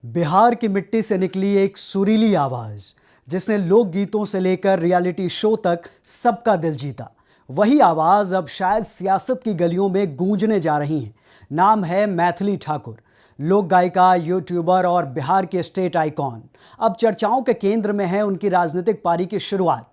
बिहार की मिट्टी से निकली एक सुरीली आवाज जिसने लोकगीतों से लेकर रियलिटी शो तक सबका दिल जीता। वही आवाज अब शायद सियासत की गलियों में गूंजने जा रही है। नाम है मैथिली ठाकुर, लोक गायिका, यूट्यूबर और बिहार के स्टेट आइकॉन। अब चर्चाओं के केंद्र में है उनकी राजनीतिक पारी की शुरुआत।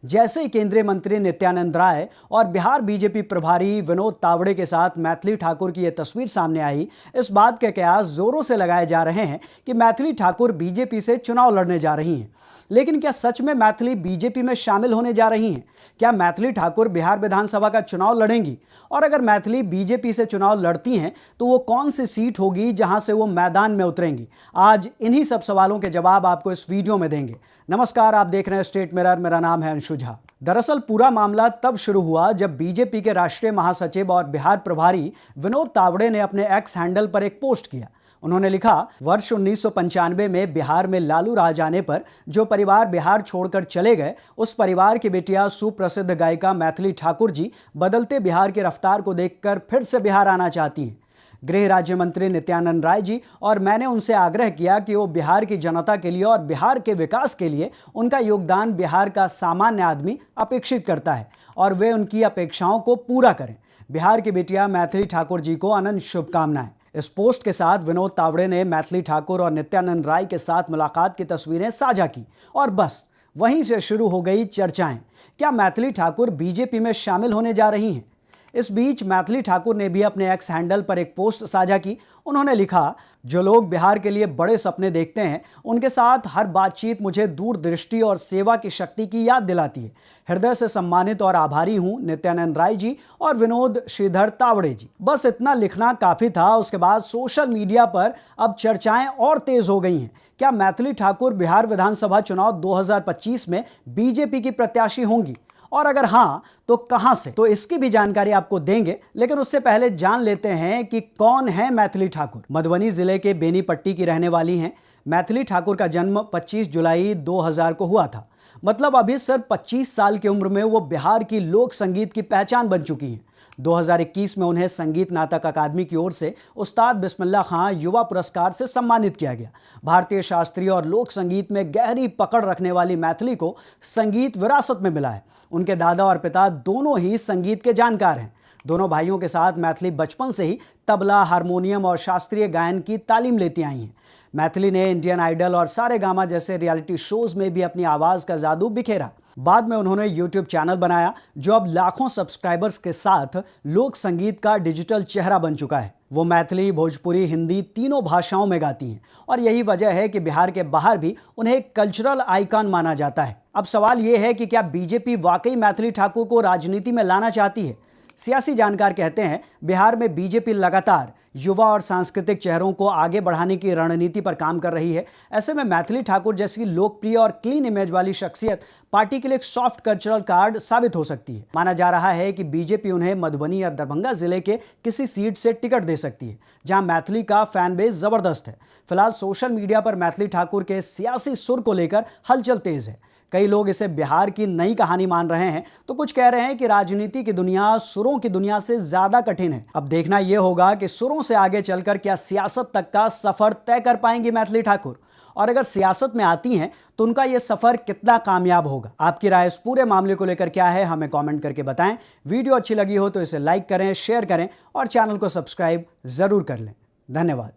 जैसे ही केंद्रीय मंत्री नित्यानंद राय और बिहार बीजेपी प्रभारी विनोद तावड़े के साथ मैथिली ठाकुर की यह तस्वीर सामने आई, इस बात के कयास जोरों से लगाए जा रहे हैं कि मैथिली ठाकुर बीजेपी से चुनाव लड़ने जा रही हैं। लेकिन क्या सच में मैथिली बीजेपी में शामिल होने जा रही हैं? क्या मैथिली ठाकुर बिहार विधानसभा का चुनाव लड़ेंगी? और अगर मैथिली बीजेपी से चुनाव लड़ती हैं तो वो कौन सी सीट होगी जहां से वो मैदान में उतरेंगी? आज इन्हीं सब सवालों के जवाब आपको इस वीडियो में देंगे। नमस्कार, आप देख रहे हैं स्टेट मिरर। मेरा नाम है अंशु झा। दरअसल पूरा मामला तब शुरू हुआ जब बीजेपी के राष्ट्रीय महासचिव और बिहार प्रभारी विनोद तावड़े ने अपने एक्स हैंडल पर एक पोस्ट किया। उन्होंने लिखा, वर्ष 1995 में बिहार में लालू राज आने पर जो परिवार बिहार छोड़कर चले गए, उस परिवार की बेटियां सुप्रसिद्ध गायिका मैथिली ठाकुर जी बदलते बिहार की रफ्तार को देखकर फिर से बिहार आना चाहती हैं। गृह राज्य मंत्री नित्यानंद राय जी और मैंने उनसे आग्रह किया कि वो बिहार की जनता के लिए और बिहार के विकास के लिए उनका योगदान बिहार का सामान्य आदमी अपेक्षित करता है और वे उनकी अपेक्षाओं को पूरा करें। बिहार की बेटियां मैथिली ठाकुर जी को अनंत शुभकामनाएं। इस पोस्ट के साथ विनोद तावड़े ने मैथिली ठाकुर और नित्यानंद राय के साथ मुलाकात की तस्वीरें साझा की और बस वहीं से शुरू हो गई चर्चाएं। क्या मैथिली ठाकुर बीजेपी में शामिल होने जा रही हैं? इस बीच मैथिली ठाकुर ने भी अपने एक्स हैंडल पर एक पोस्ट साझा की। उन्होंने लिखा, जो लोग बिहार के लिए बड़े सपने देखते हैं उनके साथ हर बातचीत मुझे दूरदृष्टि और सेवा की शक्ति की याद दिलाती है। हृदय से सम्मानित और आभारी हूं नित्यानंद राय जी और विनोद श्रीधर तावड़े जी। बस इतना लिखना काफी था। उसके बाद सोशल मीडिया पर अब चर्चाएं और तेज हो गई हैं। क्या मैथिली ठाकुर बिहार विधानसभा चुनाव 2025 में बीजेपी की प्रत्याशी होंगी और अगर हां तो कहां से? तो इसकी भी जानकारी आपको देंगे, लेकिन उससे पहले जान लेते हैं कि कौन है मैथिली ठाकुर। मधुबनी जिले के बेनीपट्टी की रहने वाली हैं। मैथिली ठाकुर का जन्म 25 जुलाई 2000 को हुआ था। मतलब अभी सिर्फ 25 साल की उम्र में वो बिहार की लोक संगीत की पहचान बन चुकी हैं। 2021 में उन्हें संगीत नाटक अकादमी की ओर से उस्ताद बिस्मिल्लाह खां युवा पुरस्कार से सम्मानित किया गया। भारतीय शास्त्रीय और लोक संगीत में गहरी पकड़ रखने वाली मैथिली को संगीत विरासत में मिला है। उनके दादा और पिता दोनों ही संगीत के जानकार हैं। दोनों भाइयों के साथ मैथिली बचपन से ही तबला, हारमोनियम और शास्त्रीय गायन की तालीम लेती आई हैं। मैथिली ने इंडियन आइडल और सारेगामा जैसे रियलिटी शोज में भी अपनी आवाज का जादू बिखेरा। बाद में उन्होंने यूट्यूब चैनल बनाया जो अब लाखों सब्सक्राइबर्स के साथ लोक संगीत का डिजिटल चेहरा बन चुका है। वो मैथिली, भोजपुरी, हिंदी तीनों भाषाओं में गाती हैं और यही वजह है कि बिहार के बाहर भी उन्हें एक कल्चरल आइकॉन माना जाता है। अब सवाल ये है कि क्या बीजेपी वाकई मैथिली ठाकुर को राजनीति में लाना चाहती है? सियासी जानकार कहते हैं बिहार में बीजेपी लगातार युवा और सांस्कृतिक चेहरों को आगे बढ़ाने की रणनीति पर काम कर रही है। ऐसे में मैथिली ठाकुर जैसी लोकप्रिय और क्लीन इमेज वाली शख्सियत पार्टी के लिए एक सॉफ्ट कल्चरल कार्ड साबित हो सकती है। माना जा रहा है कि बीजेपी उन्हें मधुबनी या दरभंगा जिले के किसी सीट से टिकट दे सकती है जहां मैथिली का फैन बेस जबरदस्त है। फिलहाल सोशल मीडिया पर मैथिली ठाकुर के सियासी सुर को लेकर हलचल तेज है। कई लोग इसे बिहार की नई कहानी मान रहे हैं तो कुछ कह रहे हैं कि राजनीति की दुनिया सुरों की दुनिया से ज्यादा कठिन है। अब देखना यह होगा कि सुरों से आगे चलकर क्या सियासत तक का सफर तय कर पाएंगी मैथिली ठाकुर, और अगर सियासत में आती हैं तो उनका यह सफर कितना कामयाब होगा। आपकी राय इस पूरे मामले को लेकर क्या है, हमें कमेंट करके बताएं। वीडियो अच्छी लगी हो तो इसे लाइक करें, शेयर करें और चैनल को सब्सक्राइब जरूर कर लें। धन्यवाद।